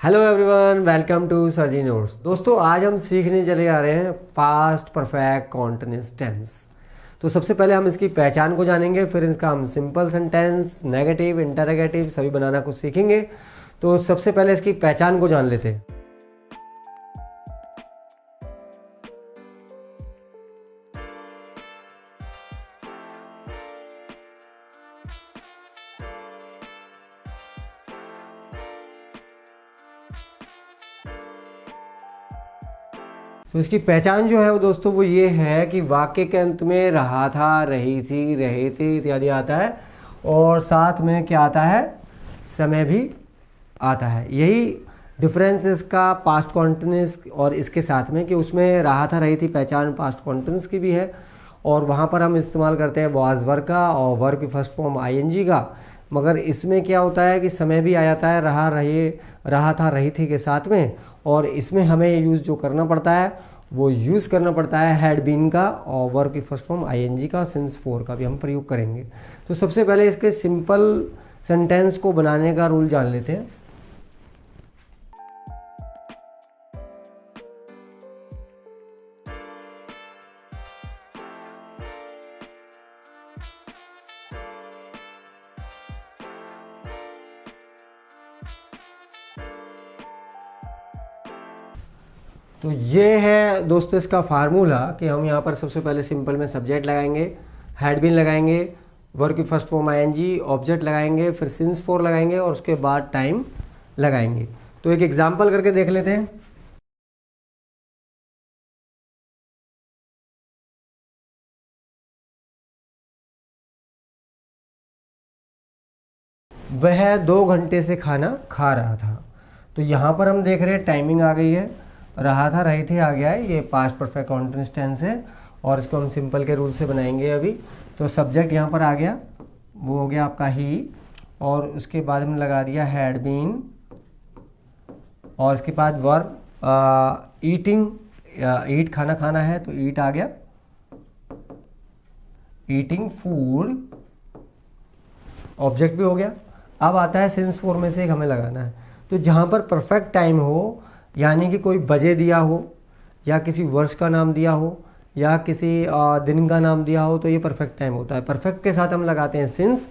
Hello everyone, welcome to Sarji notes. दोस्तों, आज हम सीखने चले आ रहे हैं पास्ट परफेक्ट कॉन्टिन्यूअस टेंस। तो सबसे पहले हम इसकी पहचान को जानेंगे, फिर इसका हम सिंपल सेंटेंस, नेगेटिव, इंटरोगेटिव सभी बनाना कुछ सीखेंगे। तो सबसे पहले इसकी पहचान को जान लेते हैं। तो इसकी पहचान जो है वो दोस्तों वो ये है कि वाक्य के अंत में रहा था, रही थी, रहे थे इत्यादि आता है और साथ में क्या आता है, समय भी आता है। यही डिफरेंस इसका पास्ट कॉन्टिन्यूअस और इसके साथ में कि उसमें रहा था, रही थी पहचान पास्ट कॉन्टिन्यूअस की भी है और वहाँ पर हम इस्तेमाल करते हैं वाज वर्ब का और वर्ब की फर्स्ट फॉर्म आईएनजी का। मगर इसमें क्या होता है कि समय भी आ जाता है रहा था, रही थी के साथ में, और इसमें हमें यूज़ जो करना पड़ता है वो यूज़ करना पड़ता है हैड बीन का और वर्ब की फर्स्ट फॉर्म आईएनजी का, सिंस फोर का भी हम प्रयोग करेंगे। तो सबसे पहले इसके सिंपल सेंटेंस को बनाने का रूल जान लेते हैं। तो ये है दोस्तों इसका फार्मूला कि हम यहाँ पर सबसे पहले सिंपल में सब्जेक्ट लगाएंगे, हैड बीन लगाएंगे, वर्ब की फर्स्ट फॉर्म आईएनजी, ऑब्जेक्ट लगाएंगे, फिर सिंस फोर लगाएंगे और उसके बाद टाइम लगाएंगे। तो एक एग्जांपल करके देख लेते हैं। वह 2 घंटे से खाना खा रहा था। तो यहाँ पर हम देख रहे हैं टाइमिंग आ गई है, रहा था, रही थी आ गया है, ये पास्ट परफेक्ट कॉन्टिन्यूअस टेंस है और इसको हम सिंपल के रूल से बनाएंगे अभी। तो सब्जेक्ट यहाँ पर आ गया, वो हो गया आपका ही, और उसके बाद हमने लगा दिया हैड बीन और इसके बाद वर्ब ईटिंग, ईट खाना खाना है तो ईट आ गया, ईटिंग फूड, ऑब्जेक्ट भी हो गया। अब आता है सिंस फोर में से एक हमें लगाना है। तो जहाँ पर परफेक्ट टाइम हो, यानी कि कोई बजे दिया हो या किसी वर्ष का नाम दिया हो या किसी दिन का नाम दिया हो, तो ये परफेक्ट टाइम होता है। परफेक्ट के साथ हम लगाते हैं सिंस,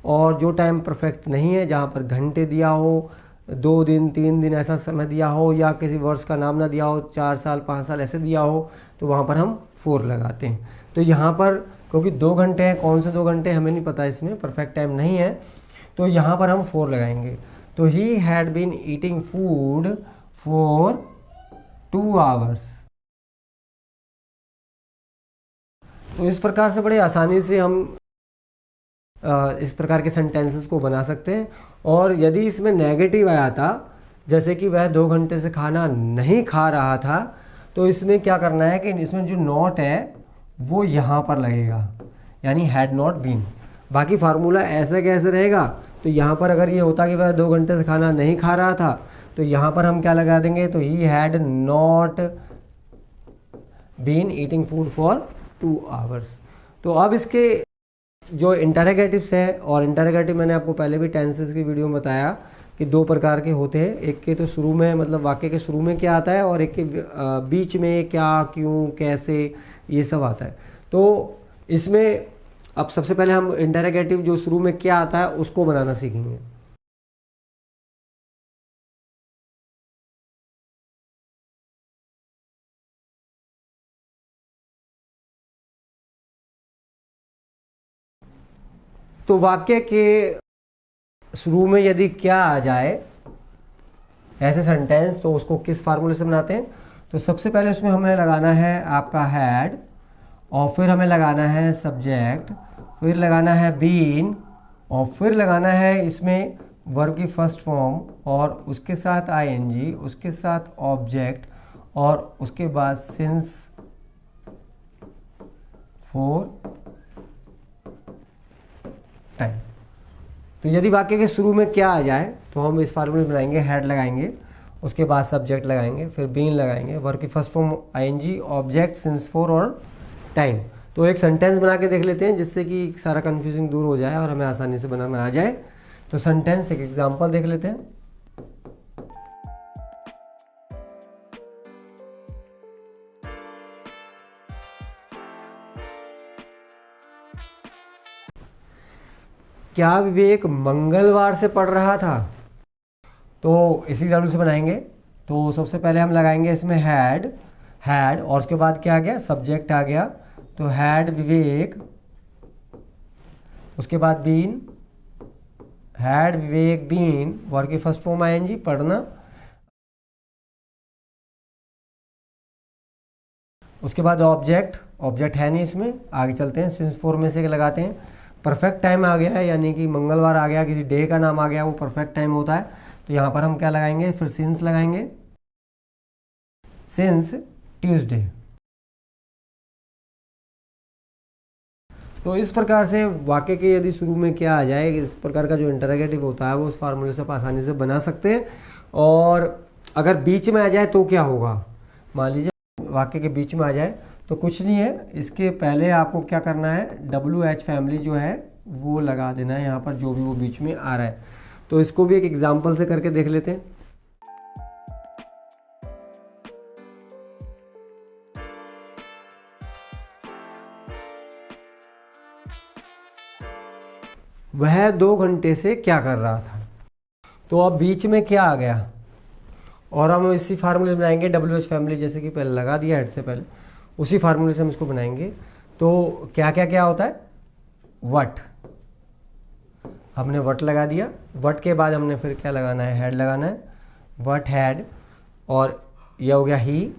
और जो टाइम परफेक्ट नहीं है, जहाँ पर घंटे दिया हो, 2 दिन 3 दिन ऐसा समय दिया हो या किसी वर्ष का नाम ना दिया हो, 4 साल 5 साल ऐसे दिया हो, तो वहाँ पर हम 4 लगाते हैं। तो यहाँ पर क्योंकि 2 घंटे हैं, कौन से 2 घंटे हमें नहीं पता, इसमें परफेक्ट टाइम नहीं है, तो यहाँ पर हम 4 लगाएंगे। तो he had been eating food for 2 hours. तो इस प्रकार से बड़े आसानी से हम इस प्रकार के सेंटेंसेस को बना सकते हैं। और यदि इसमें नेगेटिव आया था, जैसे कि वह 2 घंटे से खाना नहीं खा रहा था, तो इसमें क्या करना है कि इसमें जो नॉट है वो यहाँ पर लगेगा, यानी हैड नॉट बीन। बाकी फार्मूला ऐसा कैसे रहेगा, तो यहाँ पर अगर ये होता कि वह 2 घंटे से खाना नहीं खा रहा था, तो यहाँ पर हम क्या लगा देंगे, तो he had not been eating food for 2 hours. तो अब इसके जो इंटरोगेटिव्स है, और इंटरोगेटिव मैंने आपको पहले भी टेंसेस की वीडियो में बताया कि 2 प्रकार के होते हैं। एक के तो शुरू में, मतलब वाक्य के शुरू में क्या आता है, और एक के बीच में क्या, क्यों, कैसे, ये सब आता है। तो इसमें अब सबसे पहले हम इंटरोगेटिव जो शुरू में क्या आता है उसको बनाना सीखेंगे। तो वाक्य के शुरू में यदि क्या आ जाए ऐसे सेंटेंस, तो उसको किस फार्मूले से बनाते हैं। तो सबसे पहले उसमें हमें लगाना है आपका हैड, और फिर हमें लगाना है सब्जेक्ट, फिर लगाना है बीन, और फिर लगाना है इसमें वर्ब की फर्स्ट फॉर्म और उसके साथ आईएनजी, उसके साथ ऑब्जेक्ट, और उसके बाद सिंस फोर टाइम। तो यदि वाक्य के शुरू में क्या आ जाए तो हम इस फार्मूले बनाएंगे, हेड लगाएंगे, उसके बाद सब्जेक्ट लगाएंगे, फिर बीन लगाएंगे, वर्ब की first form ING, object, since for और टाइम। तो एक सेंटेंस बना के देख लेते हैं जिससे कि सारा कन्फ्यूजिंग दूर हो जाए और हमें आसानी से बनाना आ जाए। तो सेंटेंस एक एग्जांपल देख लेते हैं। क्या विवेक मंगलवार से पढ़ रहा था? तो इसी डब्ल्यू से बनाएंगे। तो सबसे पहले हम लगाएंगे इसमें हैड और उसके बाद क्या आ गया, सब्जेक्ट आ गया। तो हैड विवेक, उसके बाद been, had Vivek been, verb की फर्स्ट फॉर्म आईएनजी, पढ़ना। उसके बाद ऑब्जेक्ट है नहीं इसमें, आगे चलते हैं। सिंस फॉर्म में से लगाते हैं। परफेक्ट टाइम आ गया है, यानी कि मंगलवार आ गया, किसी डे का नाम आ गया, वो परफेक्ट टाइम होता है। तो यहाँ पर हम क्या लगाएंगे, फिर सिंस लगाएंगे, सिंस ट्यूसडे। तो इस प्रकार से वाक्य के यदि शुरू में क्या आ जाए, इस प्रकार का जो इंटरोगेटिव होता है वो उस फार्मूले से आप आसानी से बना सकते हैं। और अगर बीच में आ जाए तो क्या होगा, मान लीजिए वाक्य के बीच में आ जाए तो कुछ नहीं है, इसके पहले आपको क्या करना है, WH फैमिली जो है वो लगा देना है यहाँ पर, जो भी वो बीच में आ रहा है। तो इसको भी एक एग्जाम्पल से करके देख लेते हैं। वह 2 घंटे से क्या कर रहा था? तो अब बीच में क्या आ गया, और हम इसी फार्मूले से बनाएंगे। WH फैमिली जैसे कि पहले लगा दिया हेड से पहले, उसी फार्मूले से हम इसको बनाएंगे। तो क्या क्या क्या होता है, वट, हमने वट लगा दिया। वट के बाद हमने फिर क्या लगाना है, हेड लगाना है, वट हैड, और यह हो गया ही।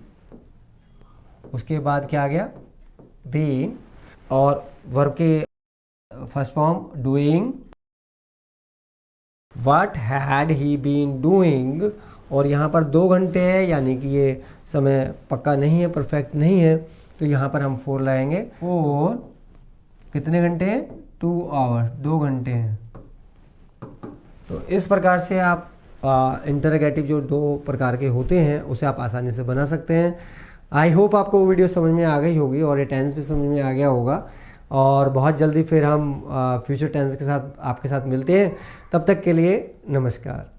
उसके बाद क्या आ गया, बीन, और वर्ब के first form doing, what had he been doing. और यहाँ पर 2 घंटे है, यानी कि ये समय पक्का नहीं है, परफेक्ट नहीं है, तो यहाँ पर हम 4 लगाएंगे। 4 कितने घंटे हैं, 2 आवर, 2 घंटे हैं। तो इस प्रकार से आप इंटरोगेटिव जो 2 प्रकार के होते हैं उसे आप आसानी से बना सकते हैं। आई होप आपको वो वीडियो समझ में आ गई होगी और ये टेंस भी समझ में आ गया होगा। और बहुत जल्दी फिर हम फ्यूचर टेंस के साथ आपके साथ मिलते हैं। तब तक के लिए नमस्कार।